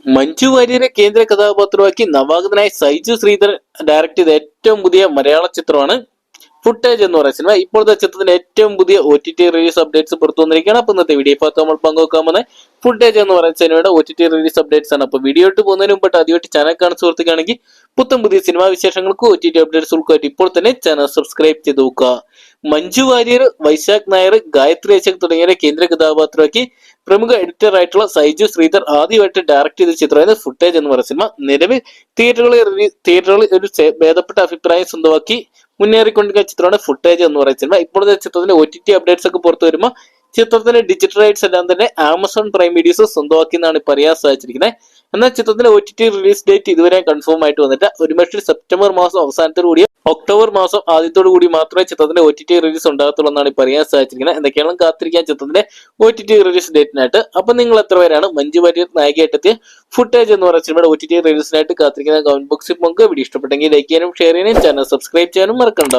മഞ്ജു വാര്യരെ കേന്ദ്ര കഥാപാത്രമാക്കി നവാഗതനായ സൈജു ശ്രീധർ ഡയറക്ട് ചെയ്ത ഏറ്റവും പുതിയ മലയാള ചിത്രമാണ് ഫുട്ടേജ് എന്ന് പറയുന്ന സിനിമ. ഇപ്പോഴത്തെ ചിത്രത്തിന്റെ ഏറ്റവും പുതിയ OTT റിലീസ് അപ്ഡേറ്റ്സ് പുറത്തു വന്നിരിക്കുകയാണ്. അപ്പൊ ഇന്നത്തെ വീഡിയോ ഭാഗത്ത് നമ്മൾ പങ്കുവെക്കാൻ പോകുന്നത് ഫുട്ടേജ് എന്ന് പറയുന്ന സിനിമയുടെ OTT റിലീസ് അപ്ഡേറ്റ്സ് ആണ്. അപ്പൊ വീഡിയോ ഇട്ട് പോകുന്നതിന് മുമ്പിട്ട് ആദ്യമായിട്ട് ചാനൽ കാണുന്ന സുഹൃത്തുക്കാണെങ്കിൽ പുത്തം പുതിയ സിനിമാ വിശേഷങ്ങൾക്ക് OTT അപ്ഡേറ്റ്സ് ഉൾക്കായിട്ട് ഇപ്പോൾ തന്നെ ചാനൽ സബ്സ്ക്രൈബ് ചെയ്ത് നോക്കുക. മഞ്ജു വാര്യർ, വൈശാഖ് നായർ, ഗായത്രി അശോക് തുടങ്ങിയവരെ കേന്ദ്ര കഥാപാത്രമാക്കി പ്രമുഖ എഡിറ്റർ ആയിട്ടുള്ള സൈജു ശ്രീധർ ആദ്യമായിട്ട് ഡയറക്ട് ചെയ്ത ചിത്രമായിരുന്നു ഫുട്ടേജ് എന്ന് പറയുന്ന സിനിമ. നിലവിൽ തിയേറ്ററുകളിൽ ഒരു ഭേദപ്പെട്ട അഭിപ്രായം സ്വന്തമാക്കി മുന്നേറിക്കൊണ്ടിരിക്കുന്ന ചിത്രമാണ് ഫുട്ടേജ് എന്ന് പറയുന്ന സിനിമ. ഇപ്പോഴത്തെ ചിത്രത്തിന്റെ OTT അപ്ഡേറ്റ്സ് ഒക്കെ പുറത്തു വരുമ്പോൾ ചിത്രത്തിന്റെ ഡിജിറ്റൽ റൈറ്റ്സ് എല്ലാം തന്നെ ആമസോൺ പ്രൈം വീഡിയോസ് സ്വന്തമാക്കി എന്നാണ് ഇപ്പോൾ അറിയാൻ സാധിച്ചിരിക്കുന്നത്. എന്നാൽ ചിത്രത്തിന്റെ OTT റിലീസ് ഡേറ്റ് ഇതുവരെ കൺഫേം ആയിട്ട് വന്നിട്ട് ഒരുപക്ഷെ സെപ്റ്റംബർ മാസം അവസാനത്തോടു കൂടി ഒക്ടോബർ മാസം ആദ്യത്തോടു കൂടി മാത്രമേ ചിത്രത്തിന്റെ OTT റിലീസ് ഉണ്ടാകത്തുള്ളൂ എന്നാണ് ഇപ്പോൾ അറിയാൻ സാധിച്ചിരിക്കുന്നത്. എന്തൊക്കെയാണ് കാത്തിരിക്കാൻ ചിത്രത്തിന്റെ OTT റിലീസ് ഡേറ്റിനായിട്ട്. അപ്പൊ നിങ്ങൾ എത്ര പേരാണ് മഞ്ജു വാര്യർ നായികയായിട്ടെത്തിയ ഫുട്ടേജ് എന്ന് പറയുന്ന സിനിമയുടെ OTT റിലീസിനായിട്ട് കാത്തിരിക്കുന്ന? കമന്റ് ബോക്സിൽ പങ്ക്. വീഡിയോ ഇഷ്ടപ്പെട്ടെങ്കിൽ ലൈക്ക് ചെയ്യാനും ഷെയർ ചെയ്യാനും ചാനൽ സബ്സ്ക്രൈബ് ചെയ്യാനും മറക്കണ്ട.